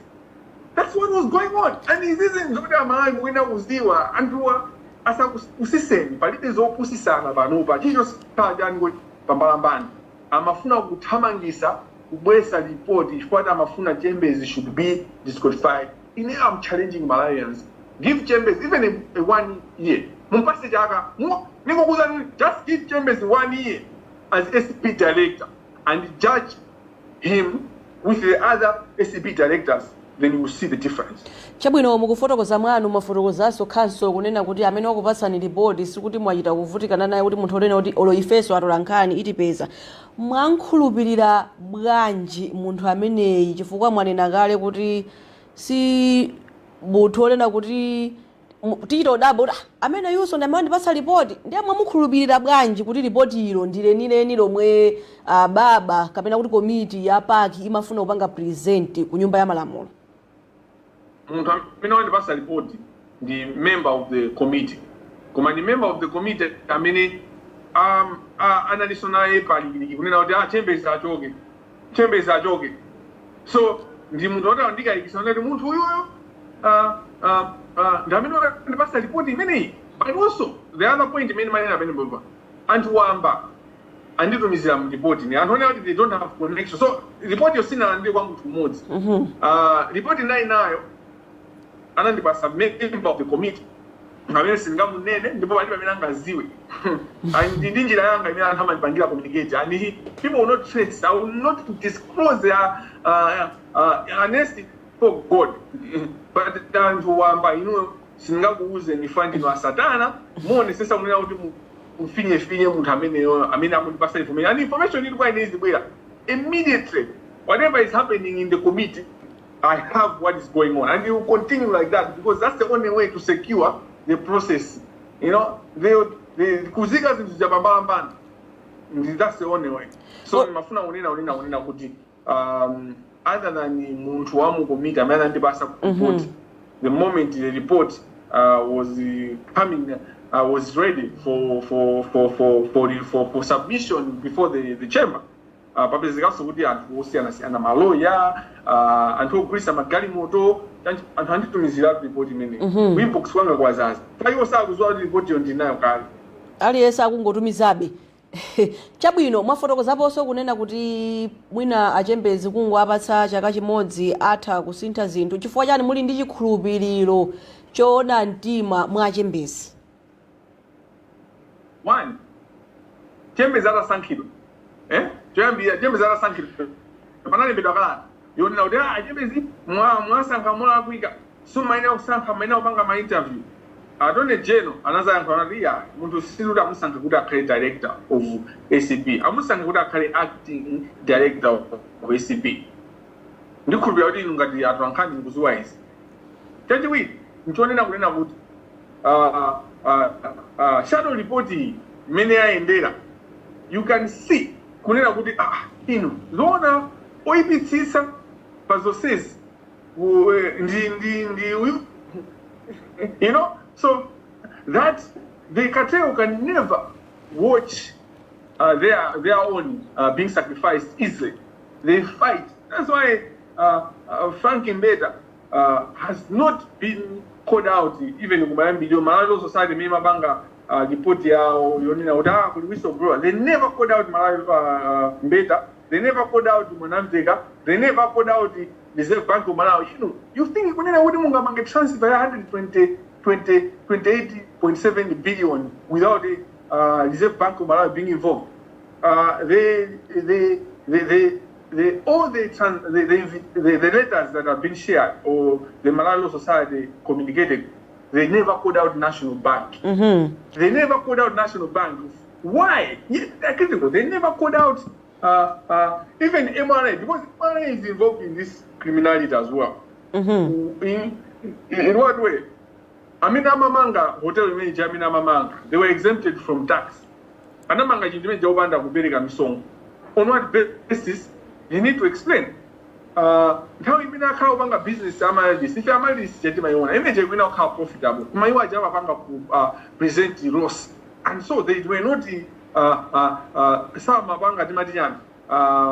B: That's what was going on. And it isn't Zodabwisa winner was there. And as I was saying, but it is all pussy sana banoba. He just started with Pambalamban. Amafuna Kamangila, Ubesa report is what Amafuna Chambers should be disqualified. In here, I'm challenging Malawians. Give Chambers even a 1 year. Just give Chambers 1 year as SCP director and judge him with the other SCP directors. Then you will see the difference.
A: Chabwino mukufotokoza mwanu mafotokozaso khanso kunena kuti amene wakupasani report sikuti mwachita kuvutikana naye kuti munthu onena kuti olo ifeso atolankhani itipeza. Mwankhulupirira bwanji munthu ameneyi chifukwa mwanena kale kuti si munthu onena kuti tichita udabo amene yuso ndamandipasa report ndiye mwamukhulupirira bwanji kuti report ilo ndilenileni lomwe baba kapena kuti komiti ya paki imafuna kupanga present ku nyumba ya malamulo.
B: Munthu amene wandipasa report the member of the committee. Koma the member of the committee amene analysis naye pali kunena kuti Chambers achoke. So ndi munthu otandika ikisana kuti munthu uyuyo ndamene wandipasa report imeneyi. But also the other point imene manena pene baba anthu wamba anditumizira mu report ni anthu onena kuti they don't have connection. So report yosina ndi kwa munthu mmodzi. Report nayo anandipasa member of the committee. Ngamene singamunene ndipo bali pamene angaziwe. And ndi njira yanga imene anthu amandipangira communicate. And people will not trace. I will not disclose their honesty for God. But anthu wamba singakuuze ni funding wa satana. Mone sesa munena kuti ufinye munthu amene amundipasa information. And information ili kwa inezi bwera. Immediately, whatever is happening in the committee, I have what is going on, and you will continue like that because that's the only way to secure the process. You know, the kuziga zinjabambamba. That's the only way. So mafuna unena kuti other than muntu wa mu committee amene ndibasa report, the moment the report was coming, was ready for submission before the chamber. Papezekaso kuti anthu osiyana maloya anthu ogulitsa magalimoto anthu anditumizira report imene inbox kwanga kwazaza iwo sakudziwa kuti report yo ndinayo kale
A: aliyense akungotumizabe. Chabwino mwafotokozaponso kunena kuti mwina achembezi kungowapatsa chaka chimodzi atha kusintha zinthu chifukwa chani muli ndi chikhulupiriro choona mtima mwa achembezi?
B: one tembe zara sankiro tembe zara sankiro panali bedakala yonena kuti chembezi mwasankha mola kuika sumaina kusankha maina kupanga ma interview atone jeno anazayankha anati munthu siluti amusankha kuti akhale director of ACP amusankha kuti akhale acting director of ACP ndikhulupirira kuti inu ngati anthu ankhani ndikuziwa izi chachiwiri nchonena kunena kuti shadow report imene yayendera you can see kunena kuti inu zoona oipitsisa pazosezi ndi you know, so that the cartel can never watch their own being sacrificed easily. They fight. That's why Frank Mbeda has not been called out even in the Malawi Society Mima Banga report yonina uda whistleblower. They never called out Malawi Mbeda. They never called out Monamtega. They never called out the Reserve Bank of Malawi. You think when I would get transfer 128.7 billion without the Reserve Bank of Malawi being involved? All the letters that have been shared or the Malawi Society communicated, they never called out National Bank. They never called out National Bank. Why? They're critical. They never called out even MRA, because MRA is involved in this criminality as well. In what way? Amina Mamanga, hotel manager Amina Mamanga, they were exempted from tax. Anamanga Jinjime Jawanda Kuberika Misong. On what basis? You need to explain. How you mean a Banga business? If you are this, my own image, we know how profitable. My wife Java Banga present the loss. And so they were not Sama Banga Dimadian,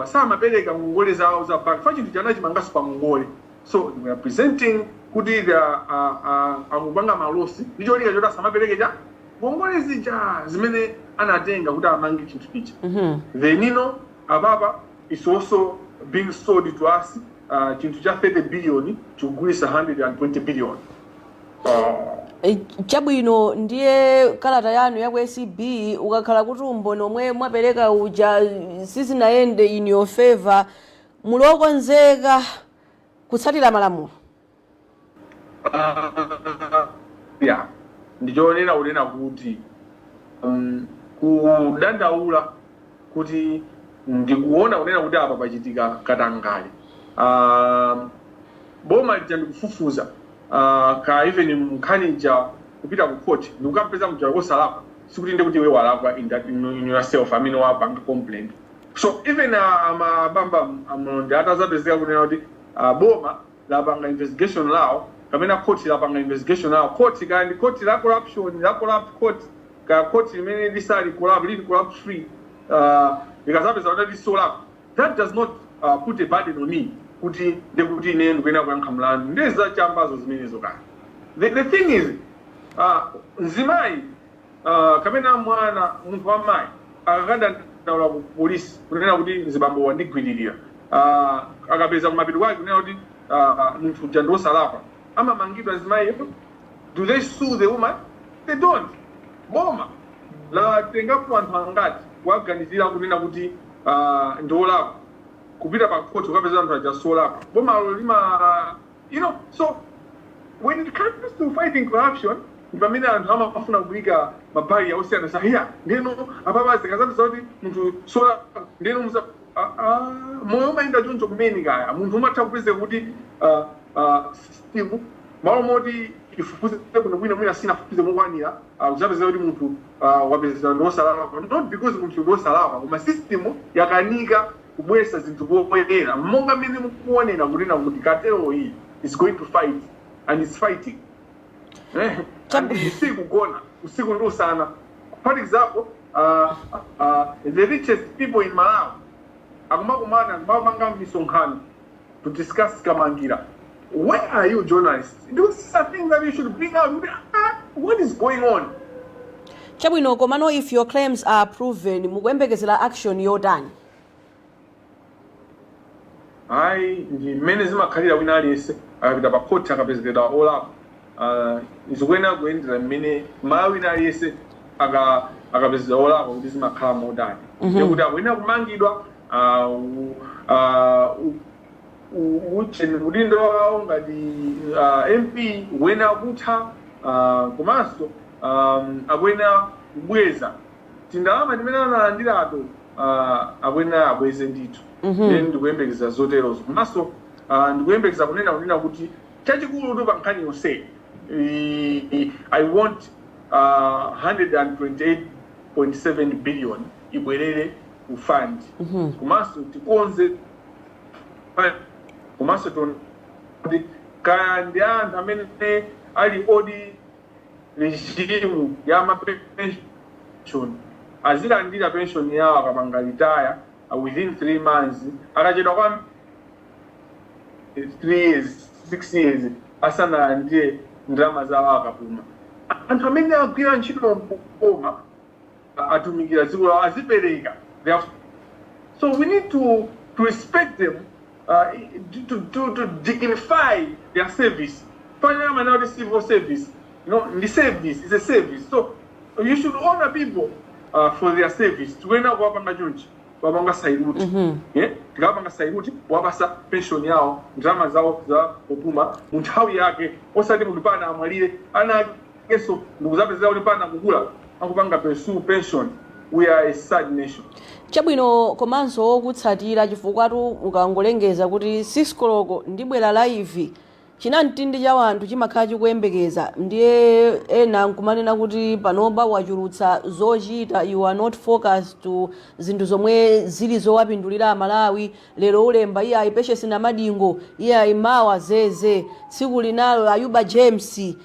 B: Sama Belega Mungoli Zauza Bank, Fajin Janaji Mangaspa Mungoli. So we are presenting Kudi Amubanga Malosi, usually a Joda Sama Belega. Mongoli is the jazz, many anadenga without mangi to speech. The Nino Ababa is also being sold to us to just 30 billion to Greece 120 billion.
A: Chabwino ndiye kalata yanu ya ACB ukakhala kuti umboni omwe mwapereka uja sizinaende in your favor mulokonzeka kutsatira malamulo.
B: Ndijonena unena kuti kudandaula kuti ndikuona unena kuti apa pachitika katangale. Boma lijandikufufuza ka even mkhanija kupita ku court ndikukampeza mjala kosalapa sikuti ndikuti we walapa in yourself wa bank complaint. So even mabamba amonde atazapezeka kunena kuti boma lapanga investigation lao kamena court lapanga investigation lao court kandi court la corruption la corrupt court ka court imene lisali corrupt free because already so up. That does not put a burden on me. The thing is, Zimai, Kamena Mwana, Mpaka, Agada police, Zibambo, and Niquidia, Agabeza Mabidwa, Jando Salapa. Ama Mangiba Zimai, do they sue the woman? They don't. Boma, La Tengapu and Hangat, Waganizila Gudinabuti, Ndola. Kupita pa court ukapeza just sola boma you know. So when it comes to fighting corruption ibamina ndama mafuna kuiga mabari ya usiana sahia neno ababa zikazaza sauti mtu sola neno musa moyo mainda junto kumeni gaya muntu mata kupeze kuti system malomodi ifukuze kuna mwina sina fukuze mwanira uzapeza kuti muntu wabeza ndo salama not because muntu ndo salama kuma system yakanika kubwesa zintu boyera monga mene mukuonera kulina kuti katero hii is going to fight and is fighting usiku ndo sana. For example, the richest people in Malawi akumakumana babanga misonkhano to discuss Kamangila. Where are you journalists? Those are things that you should bring out. What is going on?
A: Chabwino komano, if your claims are proven mukuyembekezera action yotani?
B: Many zimakhalira wina aliyese akapita pa court akapezekera all up. Izikuyenera kuyendera mmene mawina aliyese akapeza olako kuti zimakhala modani kuti akwena kumangidwa udindo wawo ngati MP wena kutha komanso akwena kubweza tindalama timene analandirato akwena abweze ndithu then ndikuyembekeza zoterozo komanso ndikuyembekeza kunena kuti chachikulu pa nkhani yonse I want 128.7 billion ibwerere ku fund komanso tikonze komanso kaya ndi anthu amene ali odi regime ya mapension azilandira pension yawo akapanga retire within 3 months akachedwa kwa 3 years 6 years asanalandire ndalama zawo akapuma anthu amene agwira ntchito mpoma atumikira dziko lawo azipereka so we need to respect them to dignify their service. Finally, now the civil service, the service is a service. So you should honor people for their service. Tuwena kwa panga junchi, wabanga sairuti, wabanga sairuti, wabasa pension yao, drama zao za opuma, mutawi yake, osadi mulipana amalile, ana keso nduguzabe zao ulipana kugula, akupanga pension. We are a sad nation.
A: Chabwino komanso kutsatira chifukwa ukangolengeza kuti 6 koloko ndibwera live chinamtindi cha wanthu chimakhala chikuyembekeza ndiye ena nkumanena kuti panoba wachulutsa zochita you are not focused to zinthu zomwe zili zowapindulira Malawi lero ulemba iye ayipeshesi na madingo iye ayimawa zeze tsiku linalo Ayuba James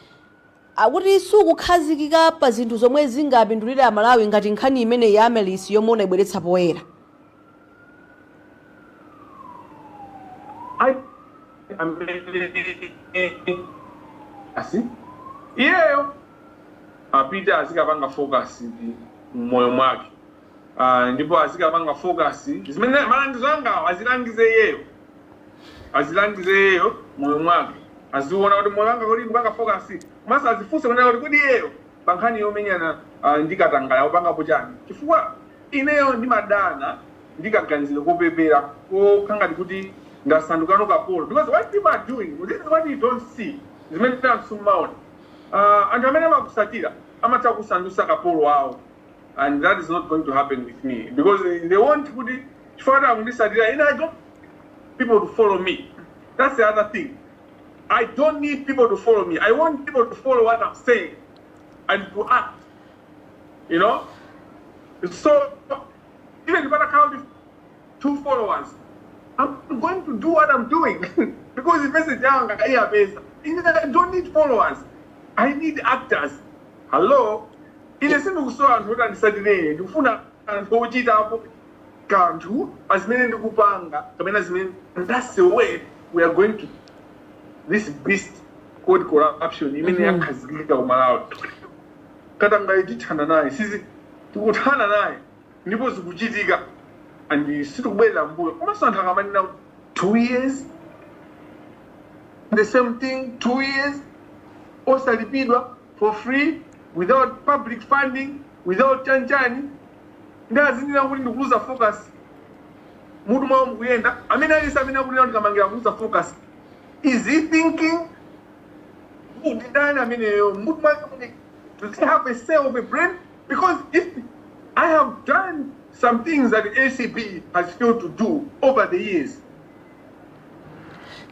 A: akuti sukukhazikika pa zinthu zomwe zingapindulira Malawi ngati nkhani imene ya Alexious yomwe ibweretsa poyera.
B: Iyeyo apita azikapanga focus moyo mwake ndipo azikapanga focus zimene malangizo anga azilangize iyeyo moyo mwake aziona kuti moyo wanga kuti kupanga focus masa azifunse kunena kuti kodi iyeyo pankhani yomenyana ndikatangala opanga pochani chifukwa ineyo ndimadana ndikaganizira kopepera kokangati kuti ndasandukano kapolo because what people are doing this is what you don't see zimene tansumaona anthu amene amakusatira amatha kusandusa kapolo wawo and that is not going to happen with me because they want kuti chifukwa akundisatira ine I don't need people to follow me. That's the other thing. I don't need people to follow me. I want people to follow what I'm saying and to act. So even if I count 2 followers, I'm going to do what I'm doing because the message I don't need followers. I need actors. Hello? In a simple story, I'm not Saturday. You funa and go it up. Can't you? As many Kupanga, and that's the way we are going to this beast called corruption. Even Yakazika Malao. Katanga Jitanai, Sisi, to go Tanai, Nibos Bujidiga, and the Situbella Mbu. Almost now 2 years. The same thing, 2 years. Also Lipidwa for free, without public funding, without Chanchani. Ndazini willing to lose a focus. Muduma Muyenda. I mean, I just have Kamangila lose a focus. Is he thinking? Does he have a cell of a brain? Because if I have done some things that the ACB has failed to do over the years.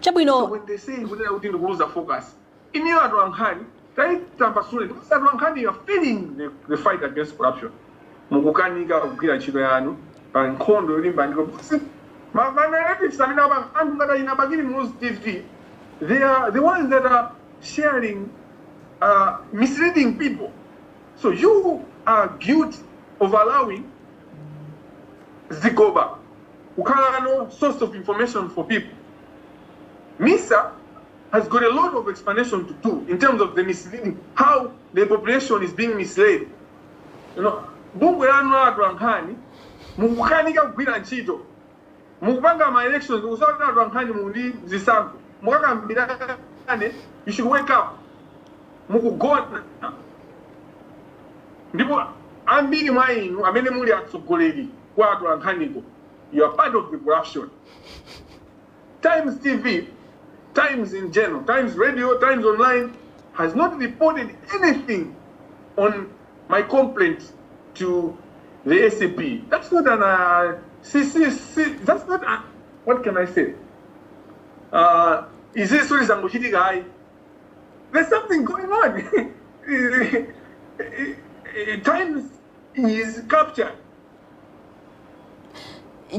B: So when they say we need to lose a focus, in your Wayankha, you are feeling the fight against corruption. Mukukanika kukira ntchito yanu pa nkhondo yolimba ndiko my relatives they are the ones that are sharing misleading people, so you are guilty of allowing Zigoba ukala no source of information for people. MISA has got a lot of explanation to do in terms of the misleading, how the population is being misled. Bungu yanu Wayankha mukukanika kugwira ntchito mukupanga ma elections usaka Wayankha mundi zisango mukakambirane. You should wake up mukugona ndipo ambiri mwa inu amene muli atsogoleri kwa atolankhaniwo, you are part of the corruption. Times TV, Times in general, Times Radio, Times Online has not reported anything on my complaint to the SCP. That's not an that's not a, what can I say? Is this story guy? There's something going on. Times is captured.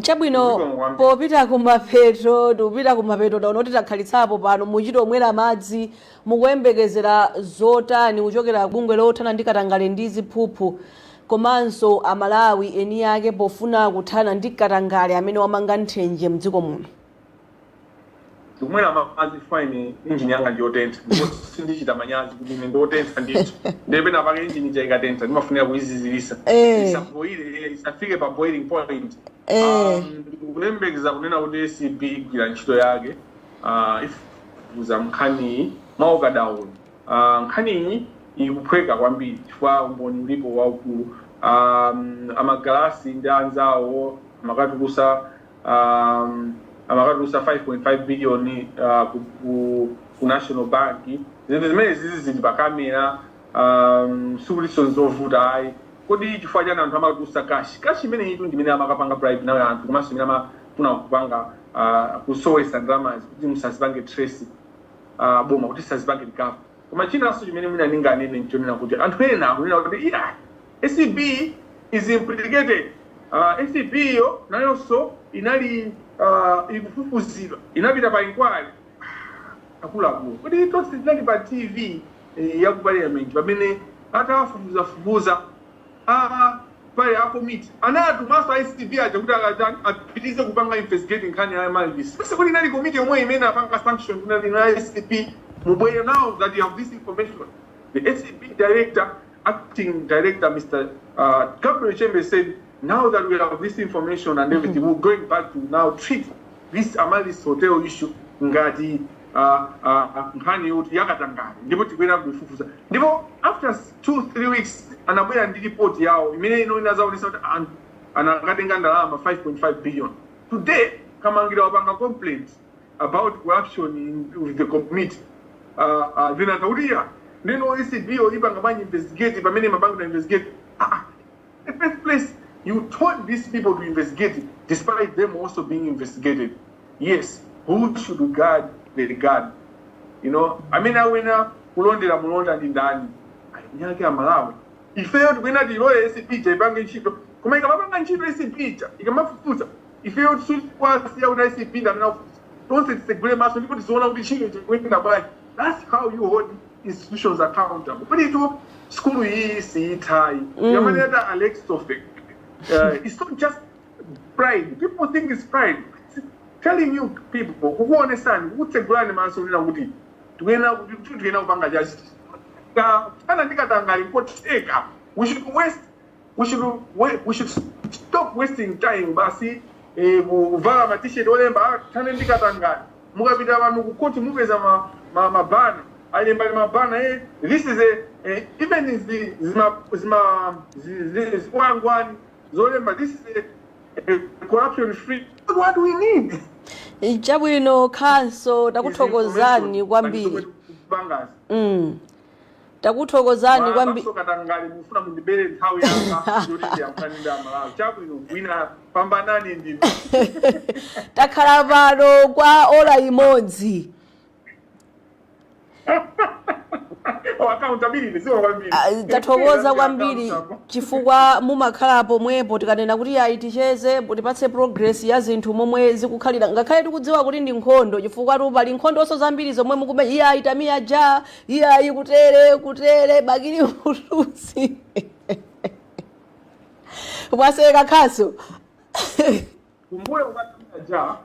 A: Chabwino popita kumapeto tupita kumapeto taonoti takhalitsapo pano muchitomwera madzi mukuyembekezera zotani kuchokera bungwe lothana ndi katangale ndi ziphuphu komanso amalawi eni yake pofuna kuthana ndi katangale amene wamanga nthenje mdziko muno.
B: Kumwera madzi fine engine yanga ndiyotentha sindichita manyazi kuti ine ndotentha ndithu ndebe napaka engine ija ikatentha ndimafunira kuyizizirisa isaboile isafike pa boiling point. Kulembekeza kunena kuti SCP igwira ntchito yake ifufuza nkhani maukadauli nkhani ikuphweka kwambiri chifukwa umboni ulipo waukulu amagalasi ndi anzawo amakatulusa 5.5 billion ku National Bank. Zimene zizi zili pa kamera solutions zovuta ayi kodi chifukwa chani anthu amakatulusa kashi imene itu ndimene amakapanga bribe nawe anthu komanso imene amafuna kupanga kusowesa ndalama kuti musazipange trace boma kuti sazipange recover. Koma chinanso chimene mwina ndinganene nchonena kuti anthu ena akunena kuti SCB is implicated. SCB yo nayonso inali ikufufuzidwa inapita pa inquiry akuluakulu kuti tonse tinali pa TV ya ku parliament pamene atawafufuza pale akomiti anatumanso SCB aja kuti apitize kupanga investigating nkhani ya malvis bese kuti inali komiti yomwe imene apanga sanction kunali na SCB mubwere now that you have this information. The SCB director, acting director Mr. Gabriel Chembe said, now that we have this information and everything, we're going back to now treat this Amalis hotel issue ngati nkhani yoti yakatangale ndipo tikwena kuifufuza ndipo after 2-3 weeks anabwera ndi report yawo imene ino inazaonesa kuti anakatenga ndalama 5.5 billion. Today Kamangila wapanga complaint about corruption with the committee. Then atauria neno SCB ibanga manje investigate pamene mabangu na investigate. In the first place, you told these people to investigate despite them also being investigated. Yes, who should regard the regard? You know, I mean, I wena kulondera mulonda ndi ndani nyake amalawi ifeyo tikwena tiloye SCP chaipange ntchito koma ikamapanga ntchito SCP ikamafufuza ifeyo tikwasiya kuti SCP ndanafufuza tonse tisegule maso ndipo tizoona kuti ntchito chikwenda bwanji. That's how you hold institutions accountable. But it school is itai yamaneta Alexious. It's not just pride. People think it's pride. It's telling you people who understand what's a grand maso nina kuti tuena upanga justice. We should stop wasting time basi kuvala matishet olemba tanendika tangani mukapita vanhu kukoti mupeza mabana alemba mabana this is even is wangwani zolemba this is a corruption free. What do we need?
A: Chabwino Khanso takuthokozani kwambiri. Takuthokozani kwambiri.
B: Katangale mufuna mundibere nthawi yanga yoti yamkanida amalawi. Chabwino wina pambanani ndi.
A: Takhala pano kwa ola imodzi. Tathokoza kwambiri chifukwa mumakhalapo mwepo tikanena kuti ayi ticheze tipatse progress ya zinthu momwe zikukhalira ngakhale tikudziwa kuti ndi nkhondo chifukwa pali nkhondonso zambiri zomwe mukume iye ayitamiya ja iye ayi kutere bakili mututsi mwaseka Khanso
B: kumbuyo ukatamiya ja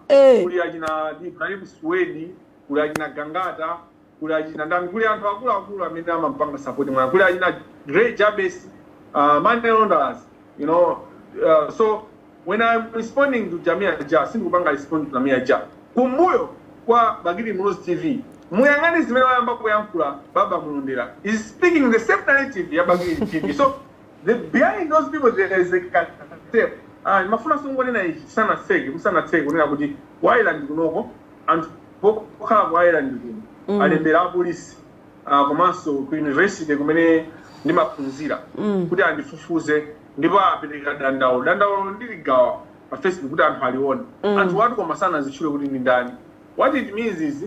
B: kuli achina Ibrahim Swedi kuli achina Gangata kuli achina ndani kuli anthu akulu amene amampanga support mwana kuli achina Grey Jabez money launderers, you know. So when I'm responding to Jamia Ja, singupanga respond to Jamia Ja. Kumbuyo kwa Bagiri Munoz TV. Muyangani zimene wayamba kuyankhula Baba Mulundira is speaking the same narrative ya Bagiri TV. So behind those people there is a cartel. Mafuna sungolena ichi sana sege musana sege kunena kuti Wayankha kunoko anthu okhala ku Wayankha kuno alembera apolisi komanso ku university kumene ndimaphunzira kuti andifufuze ndipo apereka dandaulo ndiligawa pa Facebook kuti anthu aliona anthu watu koma sana zitchule kuti ndi ndani. What it means is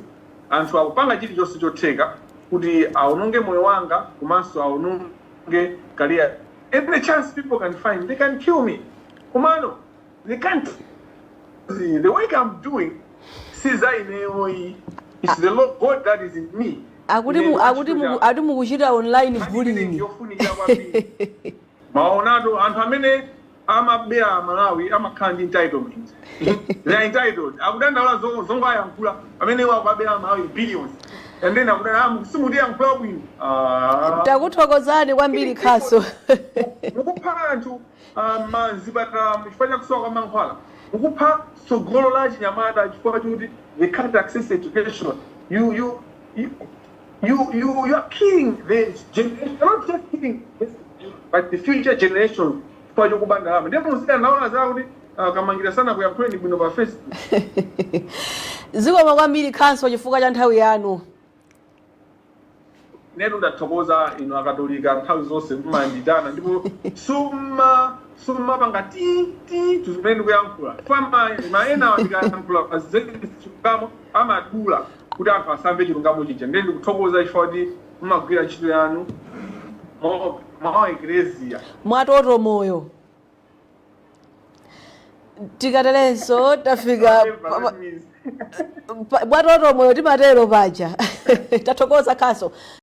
B: anthu akupanga chilichonse chotheka kuti aononge moyo wanga komanso aononge career. Every chance people can find, they can kill me. Kumano, they can't. The work I'm doing, it's the Lord God that is in me.
A: Akuti mukuchita online bullying.
B: Maonado anthu amene amabera Malawi amakhala entitlement. They are entitled. Akudandaula zongo ayankhula amene akubera Malawi billions. And then simudi yankhula bwino.
A: Takuthokozani kwambiri Khaso.
B: Mukupha anthu mazibata chifukwa kusowa kwa mankhwala. Mukupha sogolo la chinyamata chifukwa kuti they can't access education. You are killing the generation, not just killing but the future generation for yokubanda ame. Ndipo msika naona za kuti Kamangila sana kuyankhula ni bwino pa Facebook.
A: Ziko kwambiri Khaso chifukwa cha nthawi yanu.
B: Neru ndathokoza ino akatolika nthawi zonse mmandidana ndipo suma pangati tuzimene kuyankhula fama maena ndikayankhula azekamo amadula kuti anthu asamve chilungamo chija ndiye ndikuthokoza chifukwa kuti mmagwira ntchito yanu mwa eklesia
A: mwatoto moyo. Tikaterenso tafika mwatoto moyo timatero paja. Tathokoza Khaso.